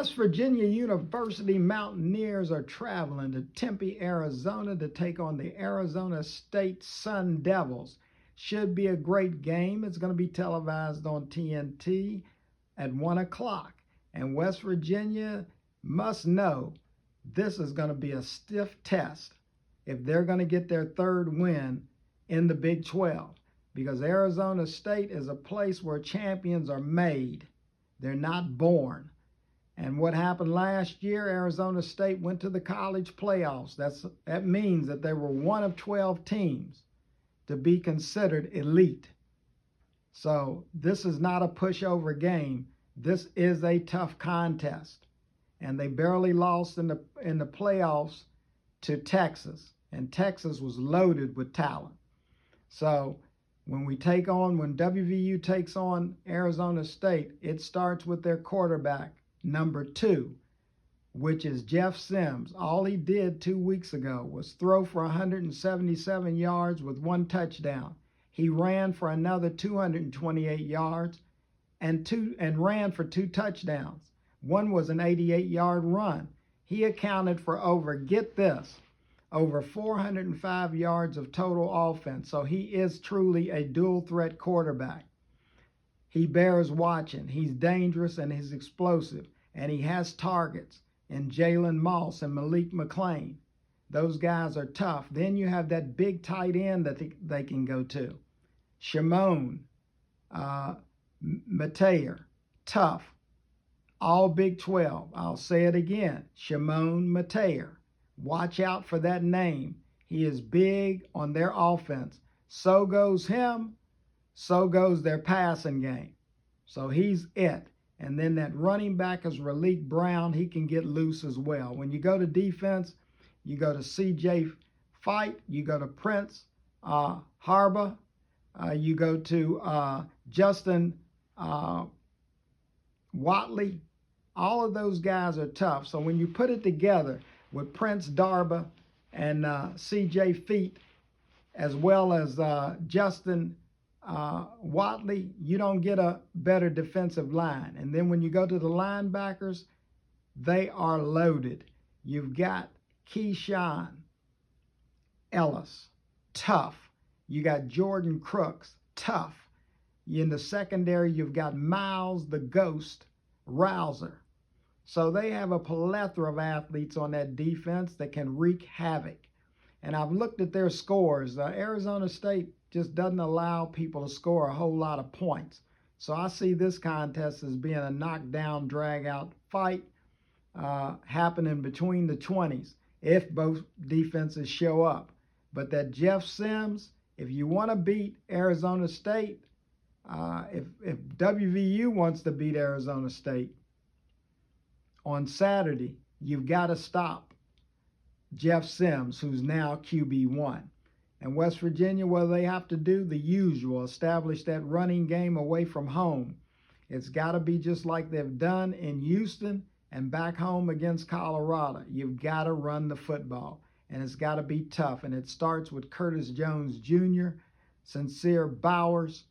West Virginia University Mountaineers are traveling to Tempe, Arizona to take on the Arizona State Sun Devils. Should be a great game. It's going to be televised on TNT at 1 o'clock. And West Virginia must know this is going to be a stiff test if they're going to get their third win in the Big 12. Because Arizona State is a place where champions are made. They're not born. And what happened last year, Arizona State went to the college playoffs. That means that they were one of 12 teams to be considered elite. So this is not a pushover game. This is a tough contest. And they barely lost in the playoffs to Texas. And Texas was loaded with talent. So when WVU takes on Arizona State, it starts with their quarterback, number 2, which is Jeff Sims. All he did 2 weeks ago was throw for 177 yards with 1 touchdown. He ran for another 228 yards and ran for 2 touchdowns. One was an 88-yard run. He accounted for get this, over 405 yards of total offense. So he is truly a dual threat quarterback. He bears watching. He's dangerous and he's explosive. And he has targets in Jalen Moss and Malik McClain. Those guys are tough. Then you have that big tight end that they can go to. Shimon, Mateer, tough. All Big 12. I'll say it again. Shimon Mateer. Watch out for that name. He is big on their offense. So goes him. So goes their passing game. So he's it. And then that running back is Raleek Brown. He can get loose as well. When you go to defense, you go to C.J. Fight. You go to Prince Harbaugh. You go to Justin Watley. All of those guys are tough. So when you put it together with Prince Darba and C.J. Feet, as well as Justin Watley, you don't get a better defensive line. And then when you go to the linebackers, they are loaded. You've got Keyshawn Ellis, tough. You got Jordan Crooks, tough. In the secondary, you've got Miles the Ghost Rouser. So they have a plethora of athletes on that defense that can wreak havoc. And I've looked at their scores. Arizona State just doesn't allow people to score a whole lot of points. So I see this contest as being a knockdown, drag-out fight happening between the 20s if both defenses show up. But that Jeff Sims, if you want to beat Arizona State, if WVU wants to beat Arizona State on Saturday, you've got to stop Jeff Sims, who's now QB1. And West Virginia, well, they have to do the usual, establish that running game away from home. It's got to be just like they've done in Houston and back home against Colorado. You've got to run the football, and it's got to be tough. And it starts with Curtis Jones Jr., Sincere Bowers,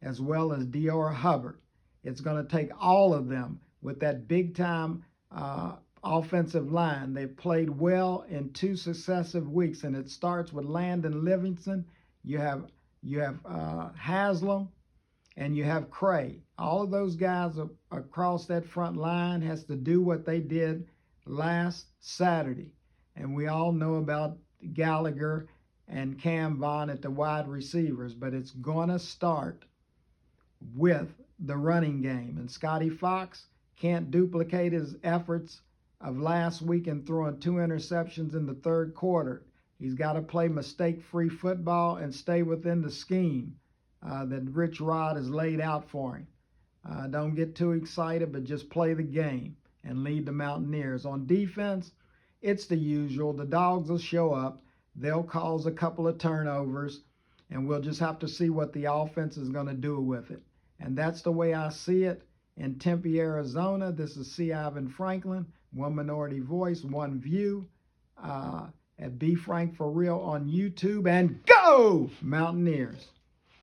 as well as Dior Hubbard. It's going to take all of them with that big-time offensive line. They've played well in 2 successive weeks, and it starts with Landon Livingston. You have Haslam, and you have Cray. All of those guys across that front line has to do what they did last Saturday. And we all know about Gallagher and Cam Vaughn at the wide receivers, but it's going to start with the running game. And Scotty Fox can't duplicate his efforts of last week in throwing 2 interceptions in the 3rd quarter. He's got to play mistake-free football and stay within the scheme that Rich Rod has laid out for him. Don't get too excited, but just play the game and lead the Mountaineers. On defense, it's the usual. The dogs will show up. They'll cause a couple of turnovers, and we'll just have to see what the offense is going to do with it. And that's the way I see it in Tempe, Arizona. This is C. Ivan Franklin, One Minority Voice, One View, at Befrank4real on YouTube. And go Mountaineers!